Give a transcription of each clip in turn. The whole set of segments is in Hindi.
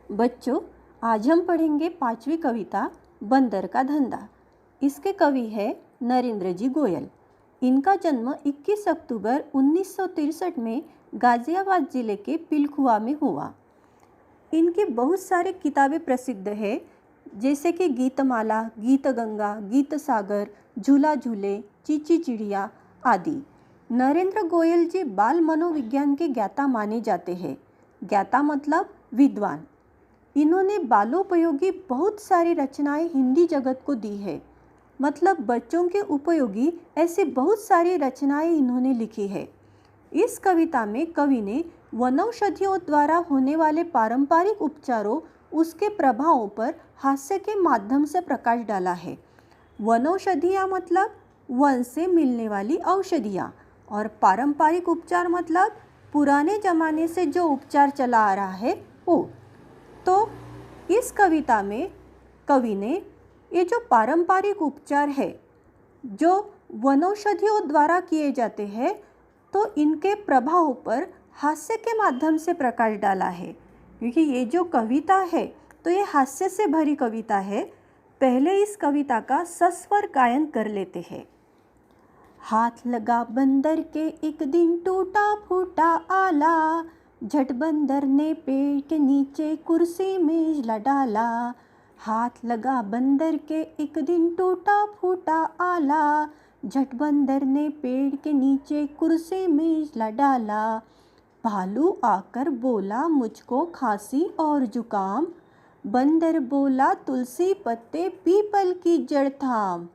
बच्चों, आज हम पढ़ेंगे 5वीं कविता बंदर का धंधा। इसके कवि है नरेंद्र जी गोयल। इनका जन्म 21 अक्टूबर 1963 में गाजियाबाद जिले के पिलखुआ में हुआ। इनकी बहुत सारी किताबें प्रसिद्ध है, जैसे कि गीतमाला, गीत गंगा, गीत सागर, झूला झूले, चीची चिड़िया आदि। नरेंद्र गोयल जी बाल मनोविज्ञान के ज्ञाता माने जाते हैं। ज्ञाता मतलब विद्वान। इन्होंने बालोपयोगी बहुत सारी रचनाएं हिंदी जगत को दी है। मतलब बच्चों के उपयोगी ऐसी बहुत सारी रचनाएं इन्होंने लिखी है। इस कविता में कवि ने वनौषधियों द्वारा होने वाले पारंपरिक उपचारों, उसके प्रभावों पर हास्य के माध्यम से प्रकाश डाला है। वनौषधियाँ मतलब वन से मिलने वाली औषधियाँ, और पारंपरिक उपचार मतलब पुराने जमाने से जो उपचार चला आ रहा है वो। तो इस कविता में कवि ने ये जो पारंपरिक उपचार है, जो वनौषधियों द्वारा किए जाते हैं, तो इनके प्रभाव पर हास्य के माध्यम से प्रकाश डाला है। क्योंकि ये जो कविता है तो ये हास्य से भरी कविता है। पहले इस कविता का सस्वर गायन कर लेते हैं। हाथ लगा बंदर के एक दिन टूटा फूटा आला, झट बंदर ने पेड़ के नीचे कुर्सी मेज ला डाला। हाथ लगा बंदर के एक दिन टूटा फूटा आला, झट बंदर ने पेड़ के नीचे कुर्सी मेज ला डाला। भालू आकर बोला मुझको खांसी और जुकाम, बंदर बोला तुलसी पत्ते पीपल की जड़ थाम।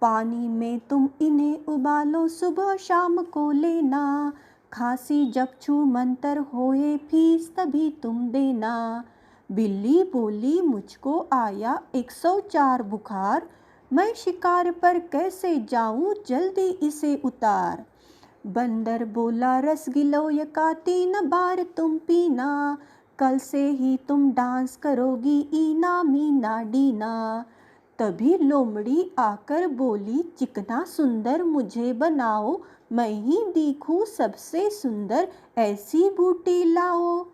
पानी में तुम इन्हें उबालो सुबह शाम को लेना, खांसी जब छू मंतर होए फीस तभी तुम देना। बिल्ली बोली मुझको आया 104 बुखार, मैं शिकार पर कैसे जाऊं जल्दी इसे उतार। बंदर बोला रसगिलोय का 3 बार तुम पीना, कल से ही तुम डांस करोगी ईना मीना डीना। तभी लोमड़ी आकर बोली चिकना सुंदर मुझे बनाओ, मैं ही दिखूं सबसे सुंदर ऐसी बूटी लाओ।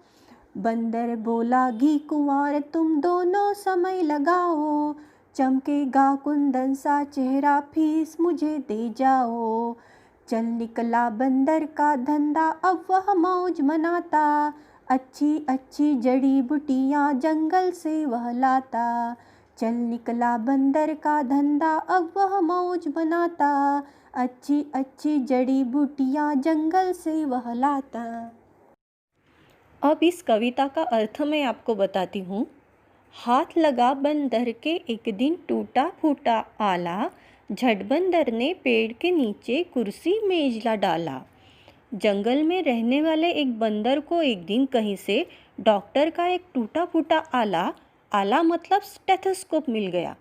बंदर बोला घी कुंवर तुम दोनों समय लगाओ, चमकेगा कुंदन सा चेहरा फीस मुझे दे जाओ। चल निकला बंदर का धंधा अब वह मौज मनाता, अच्छी अच्छी जड़ी बूटियाँ जंगल से वह लाता। चल निकला बंदर का धंधा अब वह मौज बनाता, अच्छी अच्छी जड़ी बूटियाँ जंगल से वह लाता। अब इस कविता का अर्थ मैं आपको बताती हूँ। हाथ लगा बंदर के एक दिन टूटा फूटा आला, झट बंदर ने पेड़ के नीचे कुर्सी मेज ला डाला। जंगल में रहने वाले एक बंदर को एक दिन कहीं से डॉक्टर का एक टूटा फूटा आला, आला मतलब स्टेथोस्कोप, मिल गया।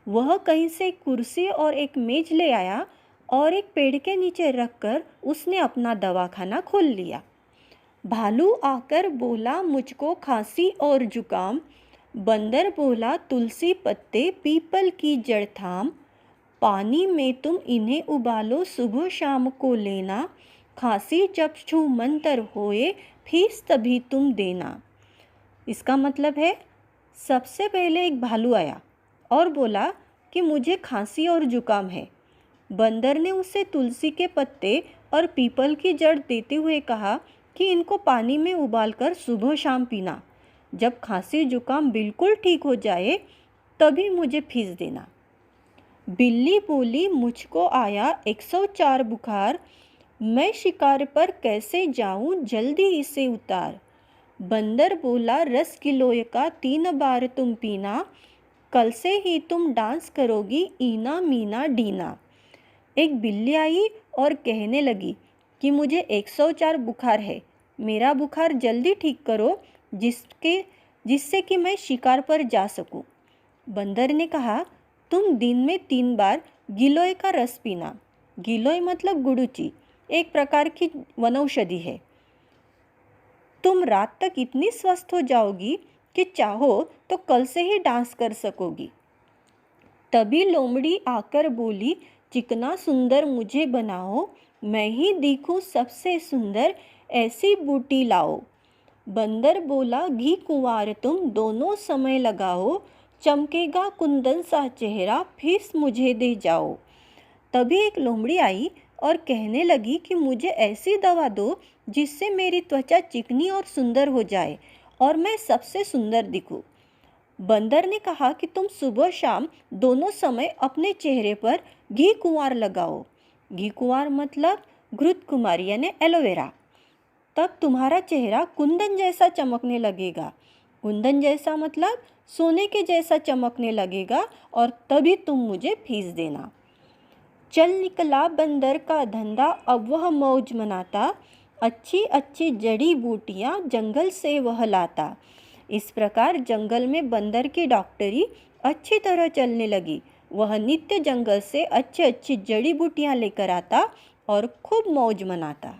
वह कहीं से एक कुर्सी और एक मेज ले आया और एक पेड़ के नीचे रखकर उसने अपना दवाखाना खोल लिया। भालू आकर बोला मुझको खांसी और जुकाम, बंदर बोला तुलसी पत्ते पीपल की जड़ थाम। पानी में तुम इन्हें उबालो सुबह शाम को लेना, खांसी जब छू मंतर होए फीस तभी तुम देना। इसका मतलब है, सबसे पहले एक भालू आया और बोला कि मुझे खांसी और जुकाम है। बंदर ने उसे तुलसी के पत्ते और पीपल की जड़ देते हुए कहा कि इनको पानी में उबालकर सुबह शाम पीना। जब खांसी जुकाम बिल्कुल ठीक हो जाए तभी मुझे फीस देना। बिल्ली बोली मुझको आया 104 बुखार, मैं शिकार पर कैसे जाऊं जल्दी इसे उतार। बंदर बोला रसगिलोय का 3 बार तुम पीना, कल से ही तुम डांस करोगी ईना मीना डीना। एक बिल्ली आई और कहने लगी कि मुझे 104 बुखार है, मेरा बुखार जल्दी ठीक करो जिससे कि मैं शिकार पर जा सकूं। बंदर ने कहा तुम दिन में 3 बार गिलोय का रस पीना। गिलोय मतलब गुड़ूची, एक प्रकार की वनौषधि है। तुम रात तक इतनी स्वस्थ हो जाओगी कि चाहो तो कल से ही डांस कर सकोगी। तभी लोमड़ी आकर बोली चिकना सुंदर मुझे बनाओ, मैं ही दिखूं सबसे सुंदर ऐसी बूटी लाओ। बंदर बोला, घी कुंवार तुम दोनों समय लगाओ, चमकेगा कुंदन सा चेहरा, फीस मुझे दे जाओ। तभी एक लोमड़ी आई और कहने लगी कि मुझे ऐसी दवा दो जिससे मेरी त्वचा चिकनी और सुंदर हो जाए और मैं सबसे सुंदर दिखूं। बंदर ने कहा कि तुम सुबह शाम दोनों समय अपने चेहरे पर घी कुंवार लगाओ। घी कुंवार मतलब घृत कुमार यानी एलोवेरा। तब तुम्हारा चेहरा कुंदन जैसा चमकने लगेगा। कुंदन जैसा मतलब सोने के जैसा चमकने लगेगा और तभी तुम मुझे फीस देना। चल निकला बंदर का धंधा, अब वह मौज मनाता, अच्छी अच्छी जड़ी बूटियाँ जंगल से वह लाता। इस प्रकार जंगल में बंदर की डॉक्टरी अच्छी तरह चलने लगी। वह नित्य जंगल से अच्छी अच्छी जड़ी बूटियाँ लेकर आता और खूब मौज मनाता।